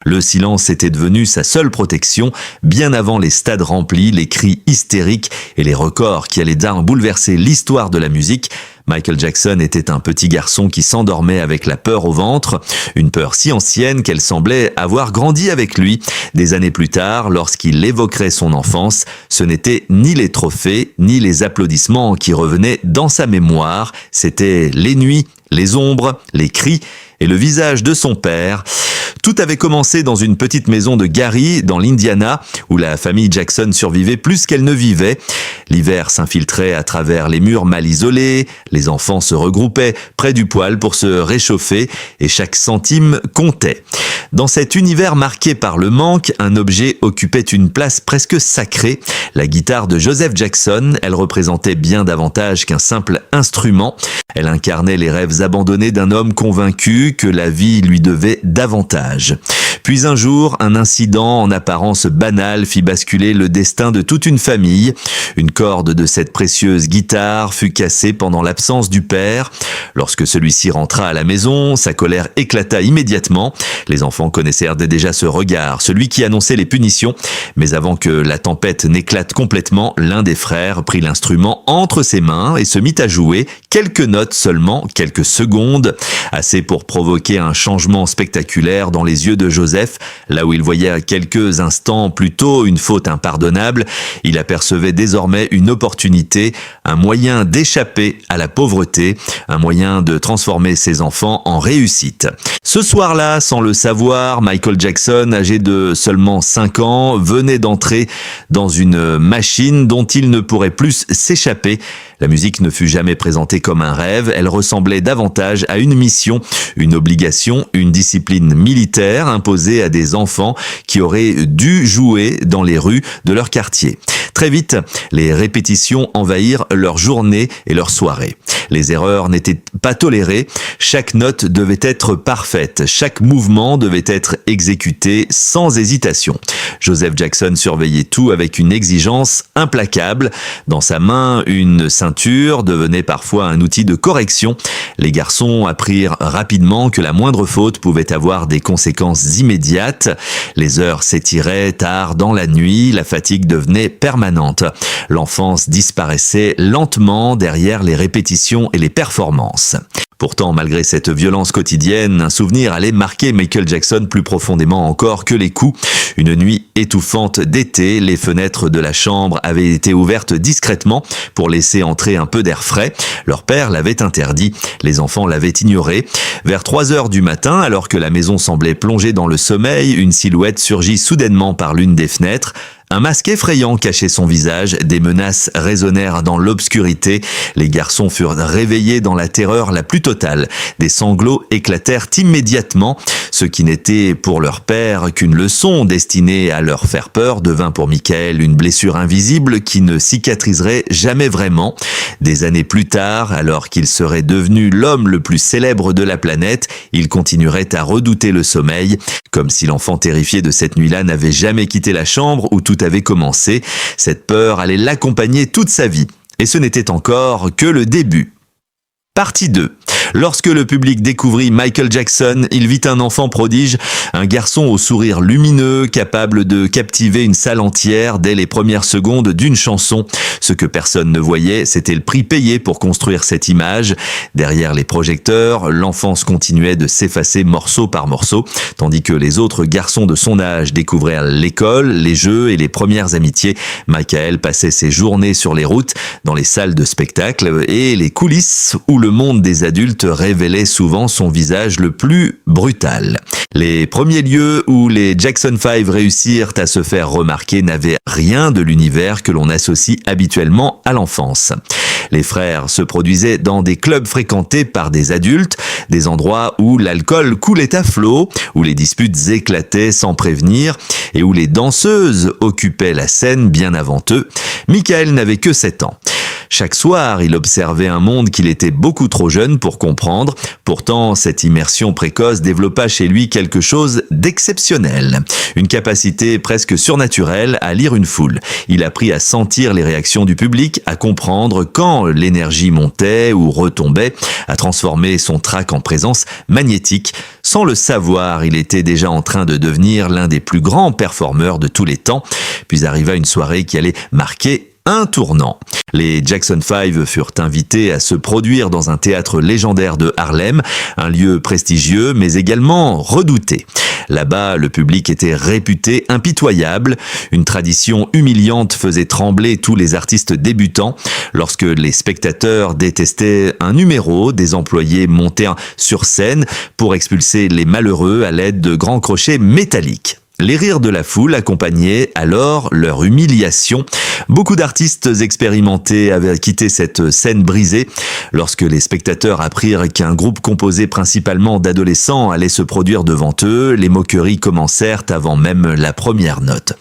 Le silence était devenu sa seule protection, bien avant les stades remplis, les cris hystériques et les records qui allaient d'un bouleverser l'histoire de la musique. Michael Jackson était un petit garçon qui s'endormait avec la peur au ventre, une peur si ancienne qu'elle semblait avoir grandi avec lui. Des années plus tard, lorsqu'il évoquerait son enfance, ce n'étaient ni les trophées, ni les applaudissements qui revenaient dans sa mémoire, c'étaient les nuits, les ombres, les cris et le visage de son père. Tout avait commencé dans une petite maison de Gary, dans l'Indiana, où la famille Jackson survivait plus qu'elle ne vivait. L'hiver s'infiltrait à travers les murs mal isolés, les enfants se regroupaient près du poêle pour se réchauffer et chaque centime comptait. Dans cet univers marqué par le manque, un objet occupait une place presque sacrée. La guitare de Joseph Jackson, elle représentait bien davantage qu'un simple instrument. Elle incarnait les rêves abandonnés d'un homme convaincu que la vie lui devait davantage. Puis un jour, un incident en apparence banal fit basculer le destin de toute une famille. Une corde de cette précieuse guitare fut cassée pendant l'absence du père. Lorsque celui-ci rentra à la maison, sa colère éclata immédiatement. Les enfants connaissèrent déjà ce regard, celui qui annonçait les punitions. Mais avant que la tempête n'éclate complètement, l'un des frères prit l'instrument entre ses mains et se mit à jouer quelques notes seulement, quelques secondes, assez pour provoquer un changement spectaculaire dans les yeux de Joseph. Là où il voyait à quelques instants plus tôt une faute impardonnable, il apercevait désormais une opportunité, un moyen d'échapper à la pauvreté, un moyen de transformer ses enfants en réussite. Ce soir-là, sans le savoir, Michael Jackson, âgé de seulement 5 ans, venait d'entrer dans une machine dont il ne pourrait plus s'échapper. La musique ne fut jamais présentée comme un rêve, elle ressemblait davantage à une mission, une obligation, une discipline militaire imposée à des enfants qui auraient dû jouer dans les rues de leur quartier. Très vite, les répétitions envahirent leur journée et leur soirée. Les erreurs n'étaient pas tolérées, chaque note devait être parfaite, chaque mouvement devait être exécuté sans hésitation. Joseph Jackson surveillait tout avec une exigence implacable. Dans sa main, une ceinture devenait parfois un outil de correction. Les garçons apprirent rapidement que la moindre faute pouvait avoir des conséquences immédiates. Les heures s'étiraient tard dans la nuit, la fatigue devenait permanente. L'enfance disparaissait lentement derrière les répétitions et les performances. Pourtant, malgré cette violence quotidienne, un souvenir allait marquer Michael Jackson plus profondément encore que les coups. Une nuit étouffante d'été, les fenêtres de la chambre avaient été ouvertes discrètement pour laisser entrer un peu d'air frais. Leur père l'avait interdit, les enfants l'avaient ignoré. Vers 3 heures du matin, alors que la maison semblait plongée dans le sommeil, une silhouette surgit soudainement par l'une des fenêtres. Un masque effrayant cachait son visage, des menaces résonnèrent dans l'obscurité, les garçons furent réveillés dans la terreur la plus totale. Des sanglots éclatèrent immédiatement, ce qui n'était pour leur père qu'une leçon destinée à leur faire peur devint pour Michael une blessure invisible qui ne cicatriserait jamais vraiment. Des années plus tard, alors qu'il serait devenu l'homme le plus célèbre de la planète, il continuerait à redouter le sommeil, comme si l'enfant terrifié de cette nuit-là n'avait jamais quitté la chambre où tout avait commencé. Cette peur allait l'accompagner toute sa vie. Et ce n'était encore que le début. Partie 2. Lorsque le public découvrit Michael Jackson, il vit un enfant prodige, un garçon au sourire lumineux, capable de captiver une salle entière dès les premières secondes d'une chanson. Ce que personne ne voyait, c'était le prix payé pour construire cette image. Derrière les projecteurs, l'enfance continuait de s'effacer morceau par morceau, tandis que les autres garçons de son âge découvrirent l'école, les jeux et les premières amitiés. Michael passait ses journées sur les routes, dans les salles de spectacle et les coulisses où le monde des adultes révélait souvent son visage le plus brutal. Les premiers lieux où les Jackson 5 réussirent à se faire remarquer n'avaient rien de l'univers que l'on associe habituellement à l'enfance. Les frères se produisaient dans des clubs fréquentés par des adultes, des endroits où l'alcool coulait à flot, où les disputes éclataient sans prévenir et où les danseuses occupaient la scène bien avant eux. Michael n'avait que 7 ans. Chaque soir, il observait un monde qu'il était beaucoup trop jeune pour comprendre. Pourtant, cette immersion précoce développa chez lui quelque chose d'exceptionnel. Une capacité presque surnaturelle à lire une foule. Il apprit à sentir les réactions du public, à comprendre quand l'énergie montait ou retombait, à transformer son trac en présence magnétique. Sans le savoir, il était déjà en train de devenir l'un des plus grands performeurs de tous les temps. Puis arriva une soirée qui allait marquer un tournant. Les Jackson 5 furent invités à se produire dans un théâtre légendaire de Harlem, un lieu prestigieux mais également redouté. Là-bas, le public était réputé impitoyable. Une tradition humiliante faisait trembler tous les artistes débutants. Lorsque les spectateurs détestaient un numéro, des employés montèrent sur scène pour expulser les malheureux à l'aide de grands crochets métalliques. Les rires de la foule accompagnaient alors leur humiliation. Beaucoup d'artistes expérimentés avaient quitté cette scène brisée. Lorsque les spectateurs apprirent qu'un groupe composé principalement d'adolescents allait se produire devant eux, les moqueries commencèrent avant même la première note.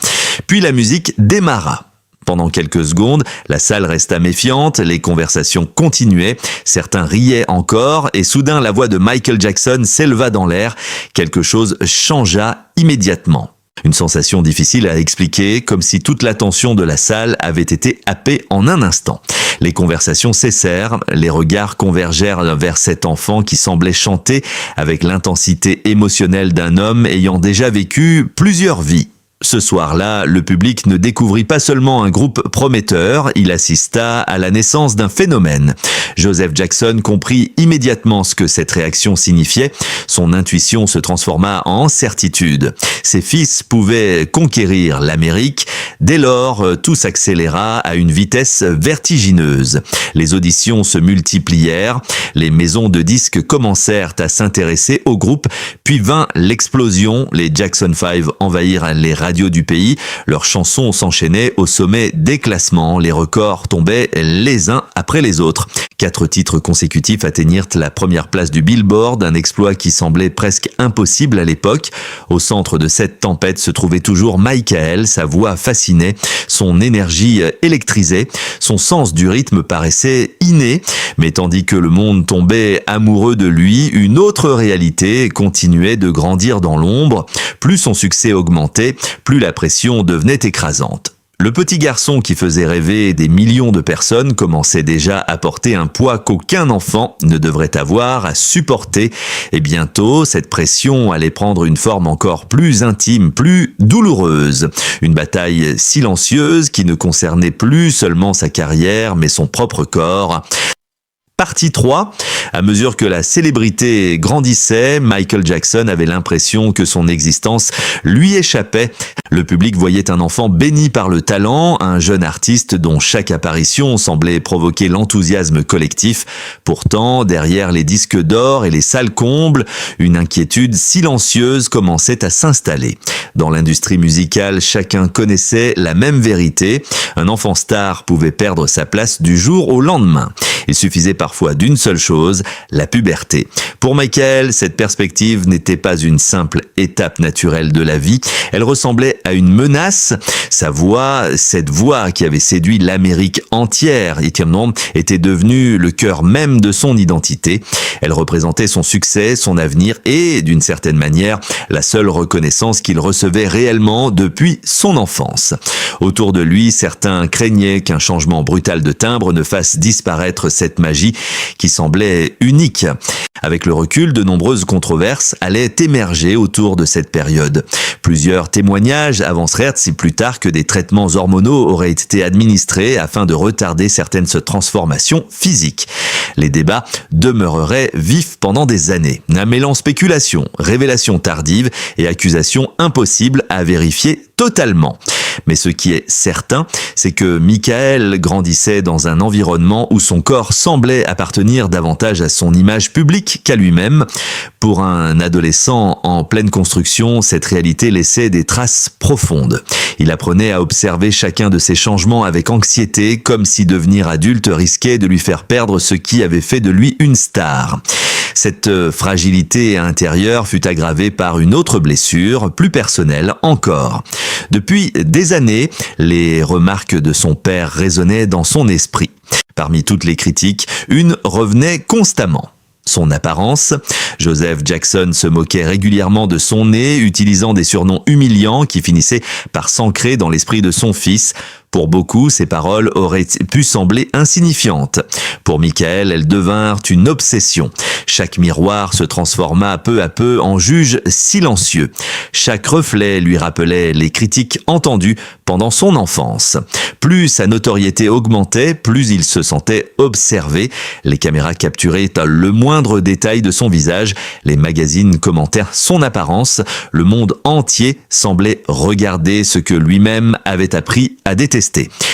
Puis la musique démarra. Pendant quelques secondes, la salle resta méfiante, les conversations continuaient, certains riaient encore et soudain la voix de Michael Jackson s'éleva dans l'air. Quelque chose changea immédiatement. Une sensation difficile à expliquer, comme si toute l'attention de la salle avait été happée en un instant. Les conversations cessèrent, les regards convergèrent vers cet enfant qui semblait chanter avec l'intensité émotionnelle d'un homme ayant déjà vécu plusieurs vies. Ce soir-là, le public ne découvrit pas seulement un groupe prometteur, il assista à la naissance d'un phénomène. Joseph Jackson comprit immédiatement ce que cette réaction signifiait. Son intuition se transforma en certitude. Ses fils pouvaient conquérir l'Amérique. Dès lors, tout s'accéléra à une vitesse vertigineuse. Les auditions se multiplièrent, les maisons de disques commencèrent à s'intéresser au groupe, puis vint l'explosion. Les Jackson 5 envahirent les radios du pays, leurs chansons s'enchaînaient au sommet des classements, les records tombaient les uns après les autres. 4 titres consécutifs atteignirent la première place du Billboard, un exploit qui semblait presque impossible à l'époque. Au centre de cette tempête se trouvait toujours Michael, sa voix fascinait, son énergie électrisait, son sens du rythme paraissait inné, mais tandis que le monde tombait amoureux de lui, une autre réalité continuait de grandir dans l'ombre. Plus son succès augmentait, plus la pression devenait écrasante. Le petit garçon qui faisait rêver des millions de personnes commençait déjà à porter un poids qu'aucun enfant ne devrait avoir à supporter. Et bientôt, cette pression allait prendre une forme encore plus intime, plus douloureuse. Une bataille silencieuse qui ne concernait plus seulement sa carrière, mais son propre corps. Partie 3. À mesure que la célébrité grandissait, Michael Jackson avait l'impression que son existence lui échappait. Le public voyait un enfant béni par le talent, un jeune artiste dont chaque apparition semblait provoquer l'enthousiasme collectif. Pourtant, derrière les disques d'or et les salles combles, une inquiétude silencieuse commençait à s'installer. Dans l'industrie musicale, chacun connaissait la même vérité. Un enfant star pouvait perdre sa place du jour au lendemain. Il suffisait parfois d'une seule chose, la puberté. Pour Michael, cette perspective n'était pas une simple étape naturelle de la vie, elle ressemblait à une menace. Sa voix, cette voix qui avait séduit l'Amérique entière, était devenue le cœur même de son identité. Elle représentait son succès, son avenir et, d'une certaine manière, la seule reconnaissance qu'il recevait réellement depuis son enfance. Autour de lui, certains craignaient qu'un changement brutal de timbre ne fasse disparaître cette magie qui semblait unique. Avec le recul, de nombreuses controverses allaient émerger autour de cette période. Plusieurs témoignages avancèrent si plus tard que des traitements hormonaux auraient été administrés afin de retarder certaines transformations physiques. Les débats demeureraient vifs pendant des années, mêlant spéculation, révélations tardives et accusations impossibles à vérifier totalement. Mais ce qui est certain, c'est que Michael grandissait dans un environnement où son corps semblait appartenir davantage à son image publique qu'à lui-même. Pour un adolescent en pleine construction, cette réalité laissait des traces profondes. Il apprenait à observer chacun de ces changements avec anxiété, comme si devenir adulte risquait de lui faire perdre ce qui avait fait de lui une star. Cette fragilité intérieure fut aggravée par une autre blessure, plus personnelle encore. Depuis des années, les remarques de son père résonnaient dans son esprit. Parmi toutes les critiques, une revenait constamment. Son apparence. Joseph Jackson se moquait régulièrement de son nez, utilisant des surnoms humiliants qui finissaient par s'ancrer dans l'esprit de son fils. Pour beaucoup, ces paroles auraient pu sembler insignifiantes. Pour Michael, elles devinrent une obsession. Chaque miroir se transforma peu à peu en juge silencieux. Chaque reflet lui rappelait les critiques entendues pendant son enfance. Plus sa notoriété augmentait, plus il se sentait observé. Les caméras capturaient le moindre détail de son visage. Les magazines commentèrent son apparence. Le monde entier semblait regarder ce que lui-même avait appris à détester.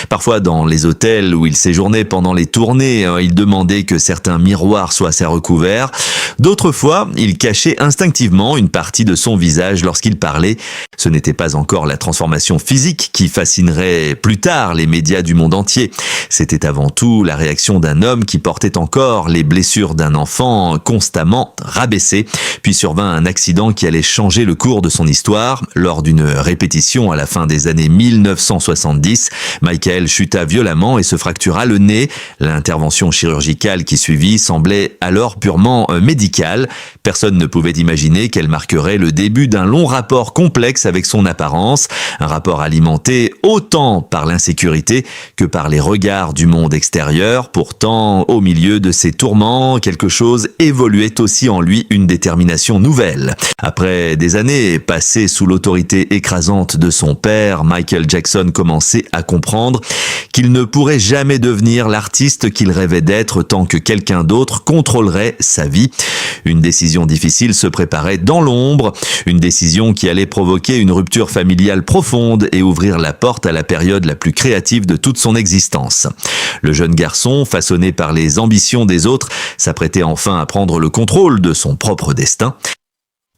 Parfois, dans les hôtels où il séjournait pendant les tournées, il demandait que certains miroirs soient recouverts. D'autres fois, il cachait instinctivement une partie de son visage lorsqu'il parlait. Ce n'était pas encore la transformation physique qui fascinerait plus tard les médias du monde entier. C'était avant tout la réaction d'un homme qui portait encore les blessures d'un enfant constamment rabaissé. Puis survint un accident qui allait changer le cours de son histoire. Lors d'une répétition à la fin des années 1970, Michael chuta violemment et se fractura le nez. L'intervention chirurgicale qui suivit semblait alors purement médicale. Personne ne pouvait imaginer qu'elle marquerait le début d'un long rapport complexe avec son apparence, un rapport alimenté autant par l'insécurité que par les regards du monde extérieur. Pourtant, au milieu de ces tourments, quelque chose évoluait aussi en lui, une détermination nouvelle. Après des années passées sous l'autorité écrasante de son père, Michael Jackson commençait à comprendre qu'il ne pourrait jamais devenir l'artiste qu'il rêvait d'être tant que quelqu'un d'autre contrôlerait sa vie. Une décision difficile se préparait dans l'ombre, une décision qui allait provoquer une rupture familiale profonde et ouvrir la porte à la période la plus créative de toute son existence. Le jeune garçon, façonné par les ambitions des autres, s'apprêtait enfin à prendre le contrôle de son propre destin.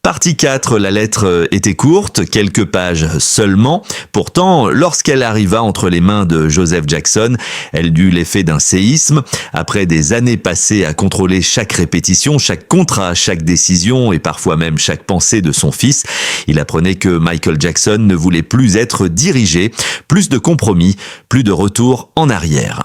Partie 4, la lettre était courte, quelques pages seulement. Pourtant, lorsqu'elle arriva entre les mains de Joseph Jackson, elle eut l'effet d'un séisme. Après des années passées à contrôler chaque répétition, chaque contrat, chaque décision et parfois même chaque pensée de son fils, il apprenait que Michael Jackson ne voulait plus être dirigé, plus de compromis, plus de retour en arrière.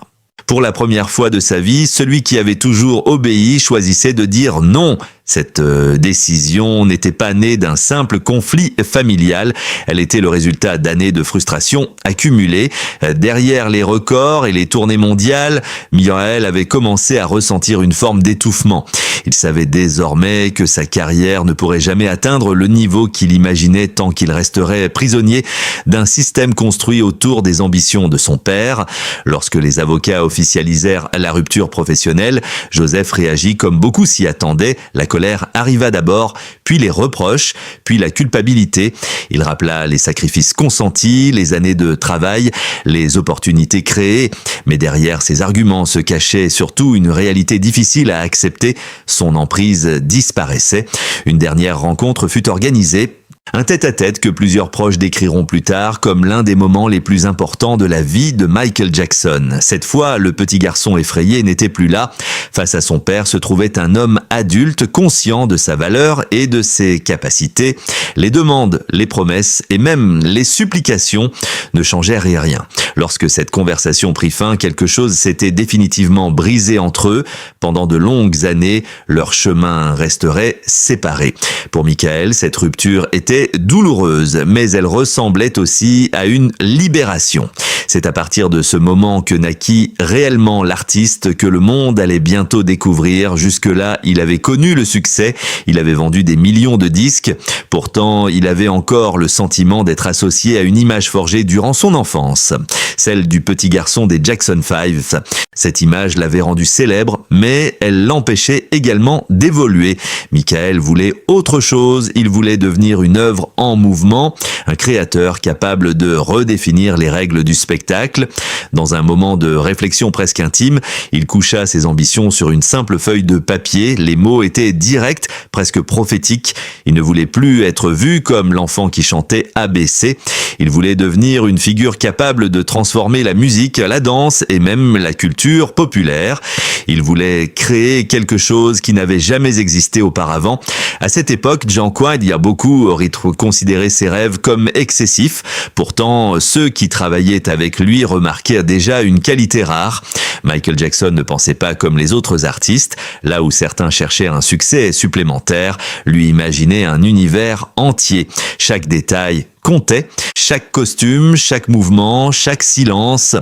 Pour la première fois de sa vie, celui qui avait toujours obéi choisissait de dire non. Cette décision n'était pas née d'un simple conflit familial, elle était le résultat d'années de frustration accumulées. Derrière les records et les tournées mondiales, Michael avait commencé à ressentir une forme d'étouffement. Il savait désormais que sa carrière ne pourrait jamais atteindre le niveau qu'il imaginait tant qu'il resterait prisonnier d'un système construit autour des ambitions de son père. Lorsque les avocats officialisèrent la rupture professionnelle, Joseph réagit comme beaucoup s'y attendaient. La colère arriva d'abord, puis les reproches, puis la culpabilité. Il rappela les sacrifices consentis, les années de travail, les opportunités créées. Mais derrière ces arguments se cachait surtout une réalité difficile à accepter. Son emprise disparaissait. Une dernière rencontre fut organisée. Un tête-à-tête que plusieurs proches décriront plus tard comme l'un des moments les plus importants de la vie de Michael Jackson. Cette fois, le petit garçon effrayé n'était plus là. Face à son père se trouvait un homme adulte conscient de sa valeur et de ses capacités. Les demandes, les promesses et même les supplications ne changèrent rien. Lorsque cette conversation prit fin, quelque chose s'était définitivement brisé entre eux. Pendant de longues années, leurs chemins resteraient séparés. Pour Michael, cette rupture était douloureuse, mais elle ressemblait aussi à une libération. C'est à partir de ce moment que naquit réellement l'artiste que le monde allait bientôt découvrir. Jusque-là, il avait connu le succès, il avait vendu des millions de disques. Pourtant, il avait encore le sentiment d'être associé à une image forgée durant son enfance, celle du petit garçon des Jackson 5. Cette image l'avait rendu célèbre, mais elle l'empêchait également d'évoluer. Michael voulait autre chose, il voulait devenir une œuvre en mouvement, un créateur capable de redéfinir les règles du spectacle. Dans un moment de réflexion presque intime, il coucha ses ambitions sur une simple feuille de papier. Les mots étaient directs, presque prophétiques. Il ne voulait plus être vu comme l'enfant qui chantait ABC. Il voulait devenir une figure capable de transformer la musique, la danse et même la culture populaire. Il voulait créer quelque chose qui n'avait jamais existé auparavant. À cette époque, Janquois, il y a beaucoup auraient considéré ses rêves comme excessifs. Pourtant, ceux qui travaillaient avec lui remarquèrent déjà une qualité rare. Michael Jackson ne pensait pas comme les autres artistes. Là où certains cherchaient un succès supplémentaire, lui imaginait un univers entier. Chaque détail comptait, chaque costume, chaque mouvement, chaque silence.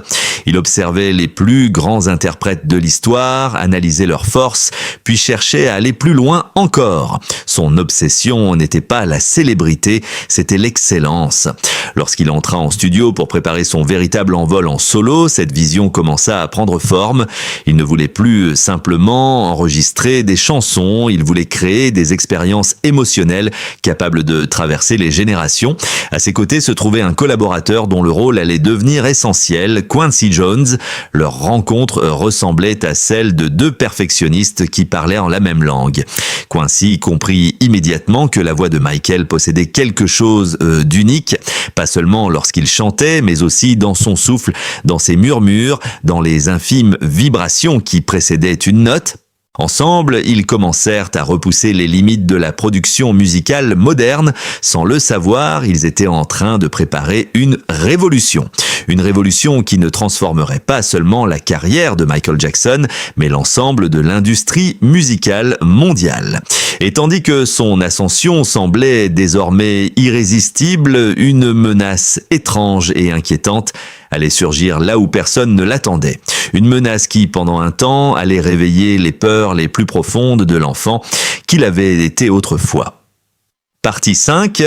Il observait les plus grands interprètes de l'histoire, analysait leurs forces, puis cherchait à aller plus loin encore. Son obsession n'était pas la célébrité, c'était l'excellence. Lorsqu'il entra en studio pour préparer son véritable envol en solo, cette vision commença à prendre forme. Il ne voulait plus simplement enregistrer des chansons, il voulait créer des expériences émotionnelles capables de traverser les générations. À ses côtés se trouvait un collaborateur dont le rôle allait devenir essentiel, Quincy Jones. Leur rencontre ressemblait à celle de deux perfectionnistes qui parlaient en la même langue. Quincy comprit immédiatement que la voix de Michael possédait quelque chose d'unique, pas seulement lorsqu'il chantait, mais aussi dans son souffle, dans ses murmures, dans les infimes vibrations qui précédaient une note. Ensemble, ils commencèrent à repousser les limites de la production musicale moderne. Sans le savoir, ils étaient en train de préparer une révolution. Une révolution qui ne transformerait pas seulement la carrière de Michael Jackson, mais l'ensemble de l'industrie musicale mondiale. Et tandis que son ascension semblait désormais irrésistible, une menace étrange et inquiétante allait surgir là où personne ne l'attendait. Une menace qui, pendant un temps, allait réveiller les peurs les plus profondes de l'enfant qu'il avait été autrefois. Partie 5,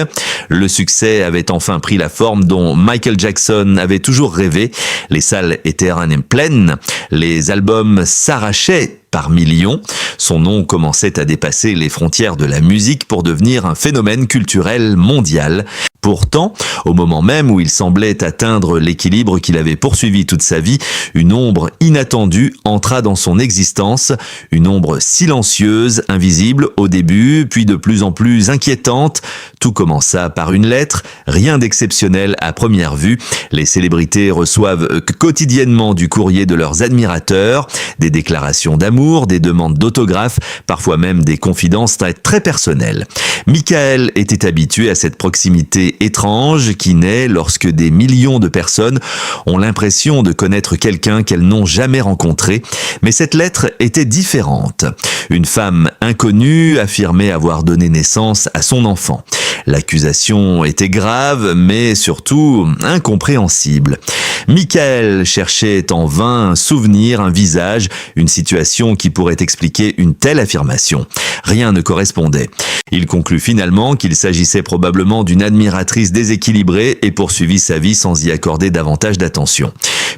le succès avait enfin pris la forme dont Michael Jackson avait toujours rêvé. Les salles étaient pleines, les albums s'arrachaient par millions. Son nom commençait à dépasser les frontières de la musique pour devenir un phénomène culturel mondial. Pourtant, au moment même où il semblait atteindre l'équilibre qu'il avait poursuivi toute sa vie, une ombre inattendue entra dans son existence, une ombre silencieuse, invisible au début, puis de plus en plus inquiétante. Tout commença par une lettre, rien d'exceptionnel à première vue. Les célébrités reçoivent quotidiennement du courrier de leurs admirateurs, des déclarations d'amour, des demandes d'autographes, parfois même des confidences très personnelles. Michael était habitué à cette proximité étrange qui naît lorsque des millions de personnes ont l'impression de connaître quelqu'un qu'elles n'ont jamais rencontré. Mais cette lettre était différente. Une femme inconnue affirmait avoir donné naissance à son enfant. L'accusation était grave, mais surtout incompréhensible. Michael cherchait en vain un souvenir, un visage, une situation qui pourrait expliquer une telle affirmation. Rien ne correspondait. Il conclut finalement qu'il s'agissait probablement d'une admiratrice déséquilibrée et poursuivit sa vie sans y accorder davantage d'attention.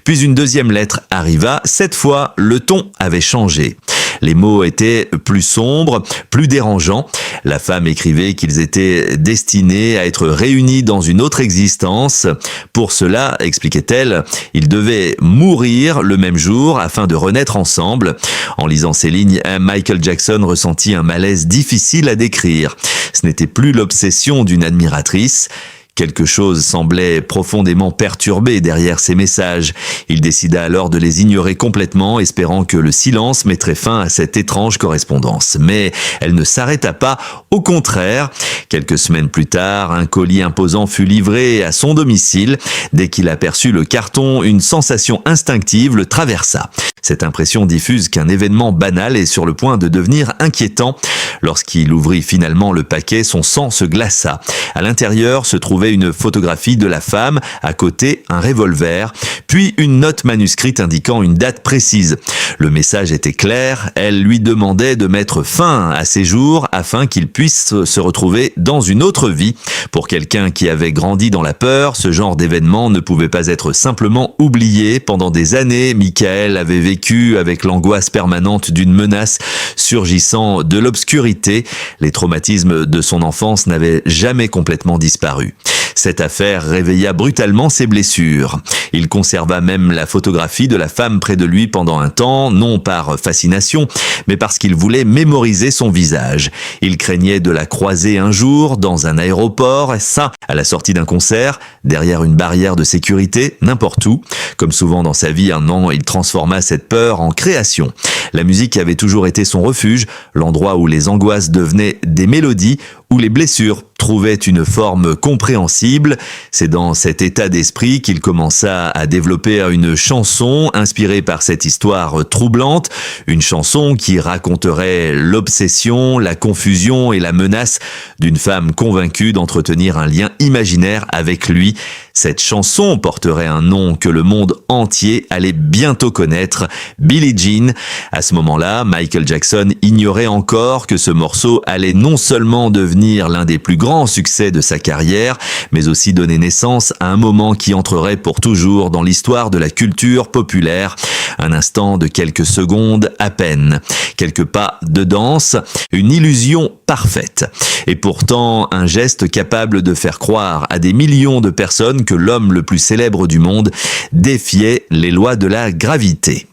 Puis une deuxième lettre arriva. Cette fois, le ton avait changé. Les mots étaient plus sombres, plus dérangeants. La femme écrivait qu'ils étaient destinés à être réunis dans une autre existence. Pour cela, expliquait-elle, ils devaient mourir le même jour afin de renaître ensemble. En lisant ces lignes, Michael Jackson ressentit un malaise difficile à décrire. Ce n'était plus l'obsession d'une admiratrice. Quelque chose semblait profondément perturbé derrière ces messages. Il décida alors de les ignorer complètement, espérant que le silence mettrait fin à cette étrange correspondance. Mais elle ne s'arrêta pas, au contraire. Quelques semaines plus tard, un colis imposant fut livré à son domicile. Dès qu'il aperçut le carton, une sensation instinctive le traversa. Cette impression diffuse qu'un événement banal est sur le point de devenir inquiétant. Lorsqu'il ouvrit finalement le paquet, son sang se glaça. À l'intérieur se trouvait une photographie de la femme, à côté un revolver, puis une note manuscrite indiquant une date précise. Le message était clair, elle lui demandait de mettre fin à ses jours afin qu'il puisse se retrouver dans une autre vie. Pour quelqu'un qui avait grandi dans la peur, ce genre d'événement ne pouvait pas être simplement oublié. Pendant des années, Michael avait vécu avec l'angoisse permanente d'une menace surgissant de l'obscurité. Les traumatismes de son enfance n'avaient jamais complètement disparu. Cette affaire réveilla brutalement ses blessures. Il conserva même la photographie de la femme près de lui pendant un temps, non par fascination, mais parce qu'il voulait mémoriser son visage. Il craignait de la croiser un jour dans un aéroport, ça, à la sortie d'un concert, derrière une barrière de sécurité, n'importe où. Comme souvent dans sa vie, il transforma cette peur en création. La musique avait toujours été son refuge, l'endroit où les angoisses devenaient des mélodies, où les blessures trouvaient une forme compréhensible. C'est dans cet état d'esprit qu'il commença à développer une chanson inspirée par cette histoire troublante, une chanson qui raconterait l'obsession, la confusion et la menace d'une femme convaincue d'entretenir un lien imaginaire avec lui. Cette chanson porterait un nom que le monde entier allait bientôt connaître, Billie Jean. À ce moment-là, Michael Jackson ignorait encore que ce morceau allait non seulement devenir l'un des plus grands succès de sa carrière, mais aussi donner naissance à un moment qui entrerait pour toujours dans l'histoire de la culture populaire. Un instant de quelques secondes à peine. Quelques pas de danse, une illusion parfaite. Et pourtant, un geste capable de faire croire à des millions de personnes que l'homme le plus célèbre du monde défiait les lois de la gravité.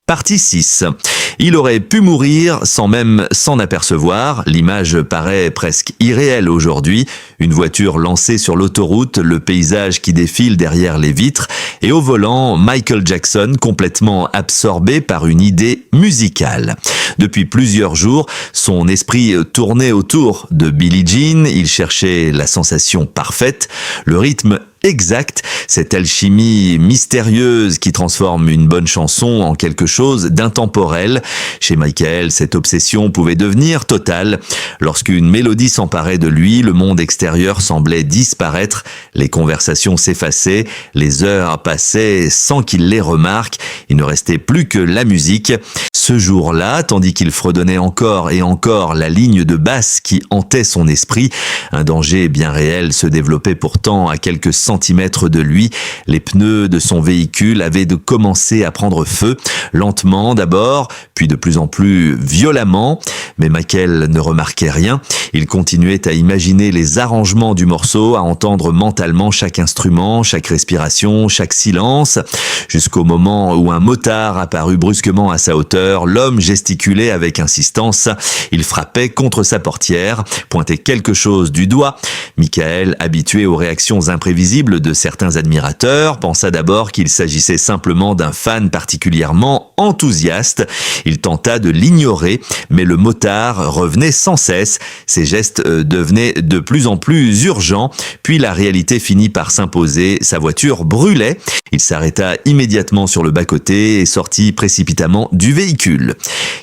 Partie 6. Il aurait pu mourir sans même s'en apercevoir. L'image paraît presque irréelle aujourd'hui. Une voiture lancée sur l'autoroute, le paysage qui défile derrière les vitres, et au volant, Michael Jackson complètement absorbé par une idée musicale. Depuis plusieurs jours, son esprit tournait autour de Billie Jean. Il cherchait la sensation parfaite, le rythme exact, cette alchimie mystérieuse qui transforme une bonne chanson en quelque chose d'intemporel. Chez Michael, cette obsession pouvait devenir totale. Lorsqu'une mélodie s'emparait de lui, le monde extérieur semblait disparaître, les conversations s'effaçaient, les heures passaient sans qu'il les remarque, il ne restait plus que la musique. Ce jour-là, tandis qu'il fredonnait encore et encore la ligne de basse qui hantait son esprit, un danger bien réel se développait pourtant à quelques centimètres de lui. Les pneus de son véhicule avaient commencé à prendre feu, lentement d'abord, puis de plus en plus violemment. Mais Michael ne remarquait rien. Il continuait à imaginer les arrangements du morceau, à entendre mentalement chaque instrument, chaque respiration, chaque silence, jusqu'au moment où un motard apparut brusquement à sa hauteur. L'homme gesticulait avec insistance. Il frappait contre sa portière, pointait quelque chose du doigt. Michael, habitué aux réactions imprévisibles de certains admirateurs, pensa d'abord qu'il s'agissait simplement d'un fan particulièrement enthousiaste. Il tenta de l'ignorer, mais le motard revenait sans cesse. Ses gestes devenaient de plus en plus urgents, puis la réalité finit par s'imposer. Sa voiture brûlait. Il s'arrêta immédiatement sur le bas-côté et sortit précipitamment du véhicule.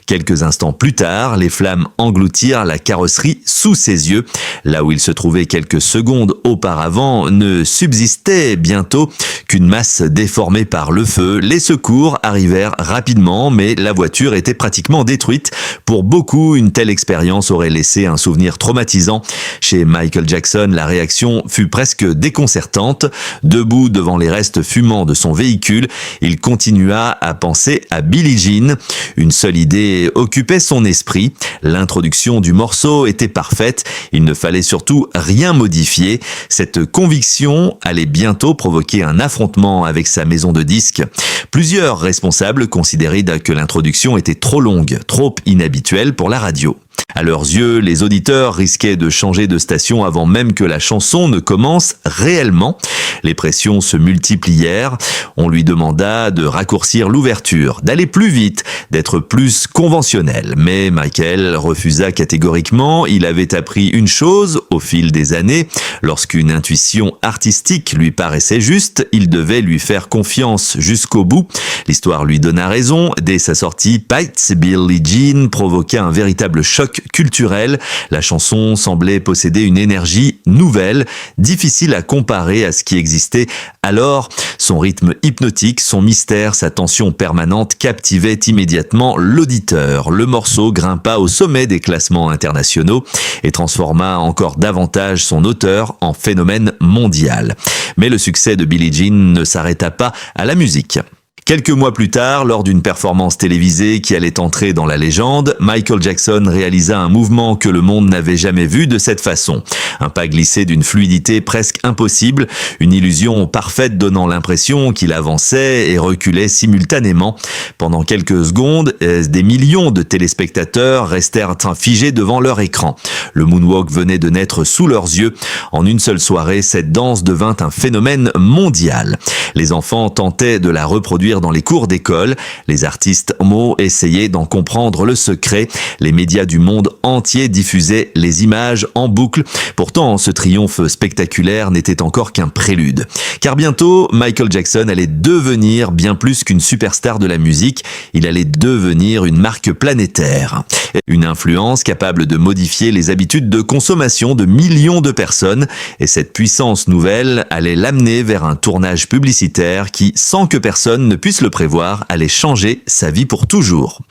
Quelques instants plus tard, les flammes engloutirent la carrosserie sous ses yeux. Là où il se trouvait quelques secondes auparavant, ne subsistait bientôt qu'une masse déformée par le feu. Les secours arrivèrent rapidement, mais la voiture était pratiquement détruite. Pour beaucoup, une telle expérience aurait laissé un souvenir traumatisant. Chez Michael Jackson, la réaction fut presque déconcertante. Debout devant les restes fumants de son véhicule, il continua à penser à Billie Jean. Une seule idée occupait son esprit. L'introduction du morceau était parfaite. Il ne fallait surtout rien modifier. Cette conviction allait bientôt provoquer un affrontement avec sa maison de disques. Plusieurs responsables considéraient que l'introduction était trop longue, trop inhabituelle pour la radio. À leurs yeux, les auditeurs risquaient de changer de station avant même que la chanson ne commence réellement. Les pressions se multiplièrent. On lui demanda de raccourcir l'ouverture, d'aller plus vite, d'être plus conventionnel. Mais Michael refusa catégoriquement. Il avait appris une chose au fil des années. Lorsqu'une intuition artistique lui paraissait juste, il devait lui faire confiance jusqu'au bout. L'histoire lui donna raison. Dès sa sortie, Bites, Billie Jean provoqua un véritable choc culturel. La chanson semblait posséder une énergie nouvelle, difficile à comparer à ce qui existait alors. Son rythme hypnotique, son mystère, sa tension permanente captivaient immédiatement l'auditeur. Le morceau grimpa au sommet des classements internationaux et transforma encore davantage son auteur en phénomène mondial. Mais le succès de Billie Jean ne s'arrêta pas à la musique. Quelques mois plus tard, lors d'une performance télévisée qui allait entrer dans la légende, Michael Jackson réalisa un mouvement que le monde n'avait jamais vu de cette façon. Un pas glissé d'une fluidité presque impossible, une illusion parfaite donnant l'impression qu'il avançait et reculait simultanément. Pendant quelques secondes, des millions de téléspectateurs restèrent figés devant leur écran. Le moonwalk venait de naître sous leurs yeux. En une seule soirée, cette danse devint un phénomène mondial. Les enfants tentaient de la reproduire s'introduire dans les cours d'école. Les artistes homo essayaient d'en comprendre le secret. Les médias du monde entier diffusaient les images en boucle. Pourtant, ce triomphe spectaculaire n'était encore qu'un prélude. Car bientôt, Michael Jackson allait devenir bien plus qu'une superstar de la musique. Il allait devenir une marque planétaire. Une influence capable de modifier les habitudes de consommation de millions de personnes. Et cette puissance nouvelle allait l'amener vers un tournage publicitaire qui, sans que personne ne puisse le prévoir, allait changer sa vie pour toujours.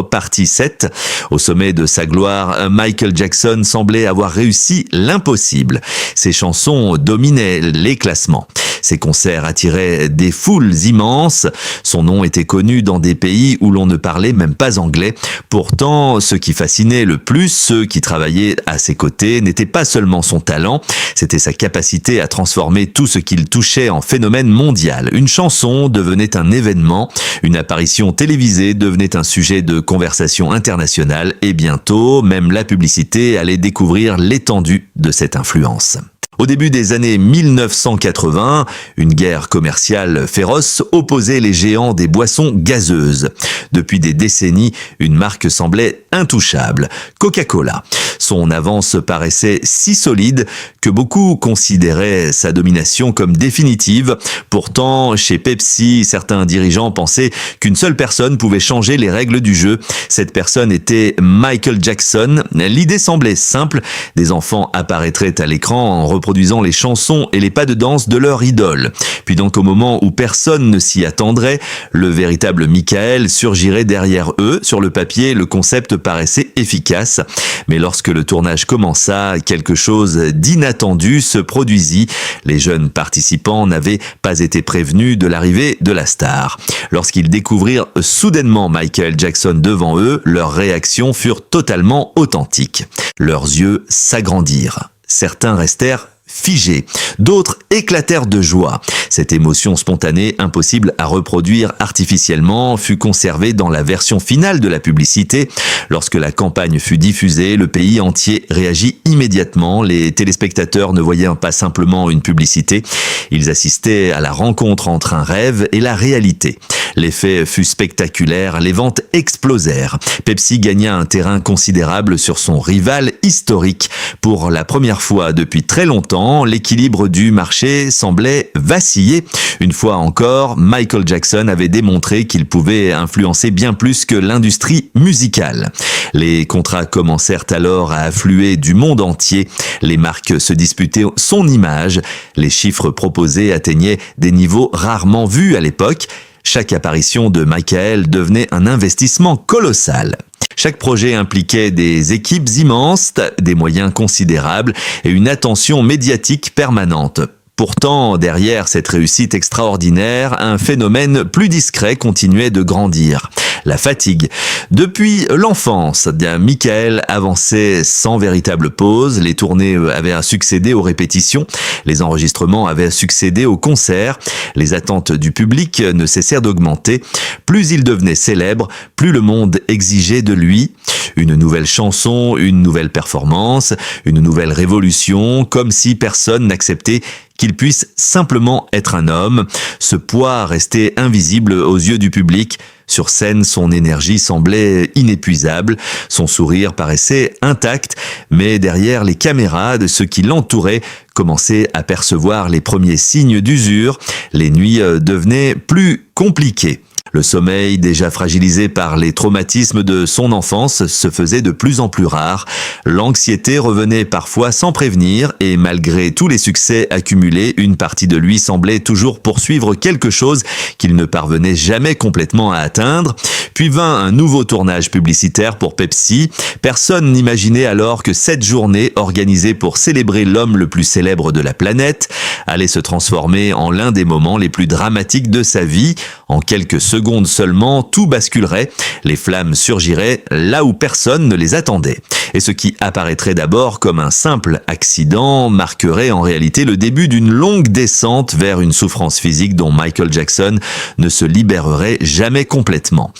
Partie 7. Au sommet de sa gloire, Michael Jackson semblait avoir réussi l'impossible. Ses chansons dominaient les classements. Ses concerts attiraient des foules immenses. Son nom était connu dans des pays où l'on ne parlait même pas anglais. Pourtant, ce qui fascinait le plus ceux qui travaillaient à ses côtés n'était pas seulement son talent, c'était sa capacité à transformer tout ce qu'il touchait en phénomène mondial. Une chanson devenait un événement, une apparition télévisée devenait un sujet de conversation internationale et bientôt, même la publicité allait découvrir l'étendue de cette influence. Au début des années 1980, une guerre commerciale féroce opposait les géants des boissons gazeuses. Depuis des décennies, une marque semblait intouchable, Coca-Cola. Son avance paraissait si solide que beaucoup considéraient sa domination comme définitive. Pourtant, chez Pepsi, certains dirigeants pensaient qu'une seule personne pouvait changer les règles du jeu. Cette personne était Michael Jackson. L'idée semblait simple, des enfants apparaîtraient à l'écran en reproduisant les chansons et les pas de danse de leur idole. Puis donc au moment où personne ne s'y attendrait, le véritable Michael surgirait derrière eux. Sur le papier, le concept paraissait efficace. Mais lorsque le tournage commença, quelque chose d'inattendu se produisit. Les jeunes participants n'avaient pas été prévenus de l'arrivée de la star. Lorsqu'ils découvrirent soudainement Michael Jackson devant eux, leurs réactions furent totalement authentiques. Leurs yeux s'agrandirent. Certains restèrent figés. D'autres éclatèrent de joie. Cette émotion spontanée, impossible à reproduire artificiellement, fut conservée dans la version finale de la publicité. Lorsque la campagne fut diffusée, le pays entier réagit immédiatement. Les téléspectateurs ne voyaient pas simplement une publicité, ils assistaient à la rencontre entre un rêve et la réalité. L'effet fut spectaculaire, les ventes explosèrent. Pepsi gagna un terrain considérable sur son rival historique. Pour la première fois depuis très longtemps, l'équilibre du marché semblait vaciller. Une fois encore, Michael Jackson avait démontré qu'il pouvait influencer bien plus que l'industrie musicale. Les contrats commencèrent alors à affluer du monde entier. Les marques se disputaient son image. Les chiffres proposés atteignaient des niveaux rarement vus à l'époque. Chaque apparition de Michael devenait un investissement colossal. Chaque projet impliquait des équipes immenses, des moyens considérables et une attention médiatique permanente. Pourtant, derrière cette réussite extraordinaire, un phénomène plus discret continuait de grandir. La fatigue. Depuis l'enfance, Michael avançait sans véritable pause, les tournées avaient succédé aux répétitions, les enregistrements avaient succédé aux concerts, les attentes du public ne cessèrent d'augmenter. Plus il devenait célèbre, plus le monde exigeait de lui. Une nouvelle chanson, une nouvelle performance, une nouvelle révolution, comme si personne n'acceptait qu'il puisse simplement être un homme. Ce poids restait invisible aux yeux du public. Sur scène, son énergie semblait inépuisable, son sourire paraissait intact, mais derrière les caméras de ceux qui l'entouraient commençaient à percevoir les premiers signes d'usure. Les nuits devenaient plus compliquées. Le sommeil, déjà fragilisé par les traumatismes de son enfance, se faisait de plus en plus rare. L'anxiété revenait parfois sans prévenir et malgré tous les succès accumulés, une partie de lui semblait toujours poursuivre quelque chose qu'il ne parvenait jamais complètement à atteindre. Puis vint un nouveau tournage publicitaire pour Pepsi. Personne n'imaginait alors que cette journée, organisée pour célébrer l'homme le plus célèbre de la planète, allait se transformer en l'un des moments les plus dramatiques de sa vie. En quelques secondes seulement, tout basculerait, les flammes surgiraient là où personne ne les attendait. Et ce qui apparaîtrait d'abord comme un simple accident marquerait en réalité le début d'une longue descente vers une souffrance physique dont Michael Jackson ne se libérerait jamais complètement.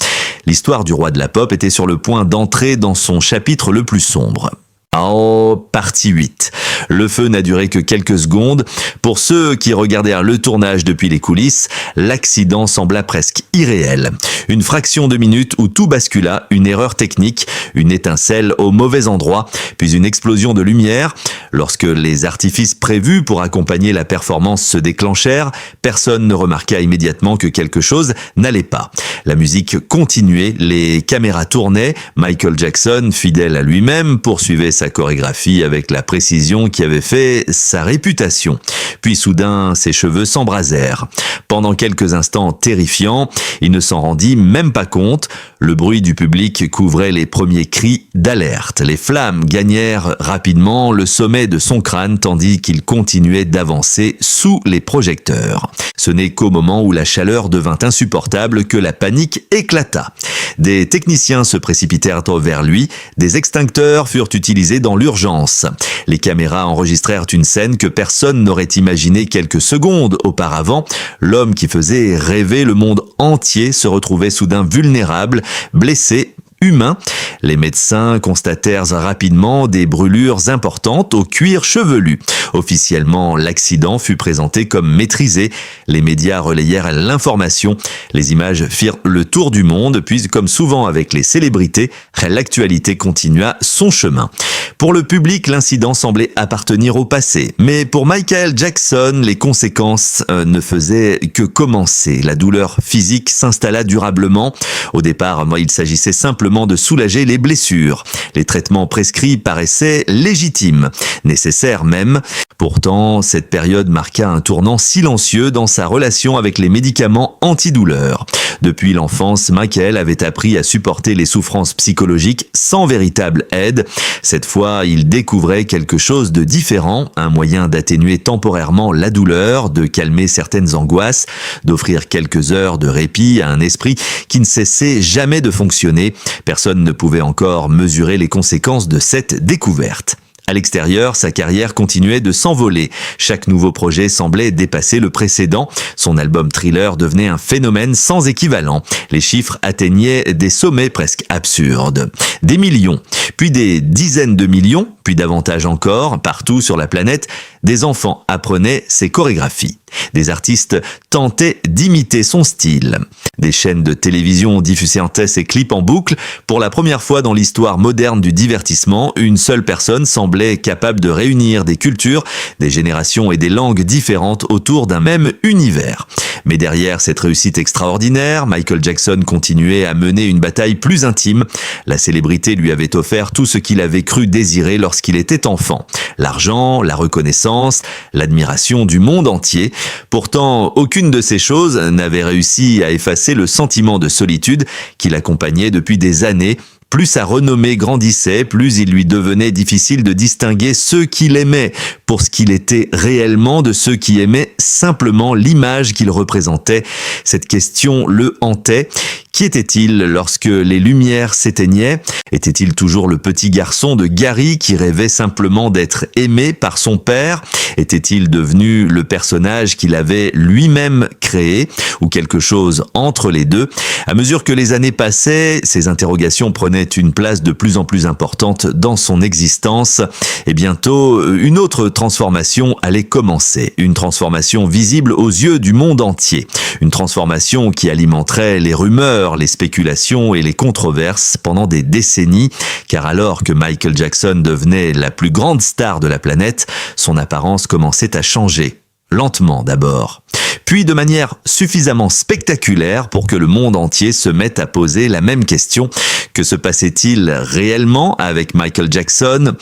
L'histoire du roi de la pop était sur le point d'entrer dans son chapitre le plus sombre. Oh, partie 8. Le feu n'a duré que quelques secondes. Pour ceux qui regardèrent le tournage depuis les coulisses, l'accident sembla presque irréel. Une fraction de minute où tout bascula, une erreur technique, une étincelle au mauvais endroit, puis une explosion de lumière. Lorsque les artifices prévus pour accompagner la performance se déclenchèrent, personne ne remarqua immédiatement que quelque chose n'allait pas. La musique continuait, les caméras tournaient, Michael Jackson, fidèle à lui-même, poursuivait sa chorégraphie avec la précision qui avait fait sa réputation. Puis soudain, ses cheveux s'embrasèrent. Pendant quelques instants terrifiants, il ne s'en rendit même pas compte. Le bruit du public couvrait les premiers cris d'alerte. Les flammes gagnèrent rapidement le sommet de son crâne tandis qu'il continuait d'avancer sous les projecteurs. Ce n'est qu'au moment où la chaleur devint insupportable que la panique éclata. Des techniciens se précipitèrent vers lui, des extincteurs furent utilisés dans l'urgence. Les caméras enregistrèrent une scène que personne n'aurait imaginée quelques secondes auparavant. L'homme qui faisait rêver le monde entier se retrouvait soudain vulnérable, blessé, humain. Les médecins constatèrent rapidement des brûlures importantes au cuir chevelu. Officiellement, l'accident fut présenté comme maîtrisé. Les médias relayèrent l'information. Les images firent le tour du monde, puis comme souvent avec les célébrités, l'actualité continua son chemin. Pour le public, l'incident semblait appartenir au passé. Mais pour Michael Jackson, les conséquences ne faisaient que commencer. La douleur physique s'installa durablement. Au départ, il s'agissait simplement de soulager les blessures. Les traitements prescrits paraissaient légitimes, nécessaires même. Pourtant, cette période marqua un tournant silencieux dans sa relation avec les médicaments antidouleurs. Depuis l'enfance, Michael avait appris à supporter les souffrances psychologiques sans véritable aide. Cette fois, il découvrait quelque chose de différent, un moyen d'atténuer temporairement la douleur, de calmer certaines angoisses, d'offrir quelques heures de répit à un esprit qui ne cessait jamais de fonctionner. Personne ne pouvait encore mesurer les conséquences de cette découverte. À l'extérieur, sa carrière continuait de s'envoler. Chaque nouveau projet semblait dépasser le précédent. Son album Thriller devenait un phénomène sans équivalent. Les chiffres atteignaient des sommets presque absurdes. Des millions, puis des dizaines de millions, puis davantage encore, partout sur la planète, des enfants apprenaient ses chorégraphies. Des artistes tentaient d'imiter son style. Des chaînes de télévision diffusaient ses clips en boucle. Pour la première fois dans l'histoire moderne du divertissement, une seule personne semblait capable de réunir des cultures, des générations et des langues différentes autour d'un même univers. Mais derrière cette réussite extraordinaire, Michael Jackson continuait à mener une bataille plus intime. La célébrité lui avait offert tout ce qu'il avait cru désirer lorsqu'il était enfant. L'argent, la reconnaissance, l'admiration du monde entier. Pourtant, aucune de ces choses n'avait réussi à effacer le sentiment de solitude qui l'accompagnait depuis des années. Plus sa renommée grandissait, plus il lui devenait difficile de distinguer ceux qu'il aimait pour ce qu'il était réellement de ceux qui aimaient simplement l'image qu'il représentait. Cette question le hantait. Qui était-il lorsque les lumières s'éteignaient? Était-il toujours le petit garçon de Gary qui rêvait simplement d'être aimé par son père? Était-il devenu le personnage qu'il avait lui-même créé ou quelque chose entre les deux? À mesure que les années passaient, ces interrogations prenaient une place de plus en plus importante dans son existence et bientôt une autre transformation allait commencer. Une transformation visible aux yeux du monde entier. Une transformation qui alimenterait les rumeurs, les spéculations et les controverses pendant des décennies, car alors que Michael Jackson devenait la plus grande star de la planète, son apparence commençait à changer. Lentement d'abord, puis de manière suffisamment spectaculaire pour que le monde entier se mette à poser la même question. Que se passait-il réellement avec Michael Jackson?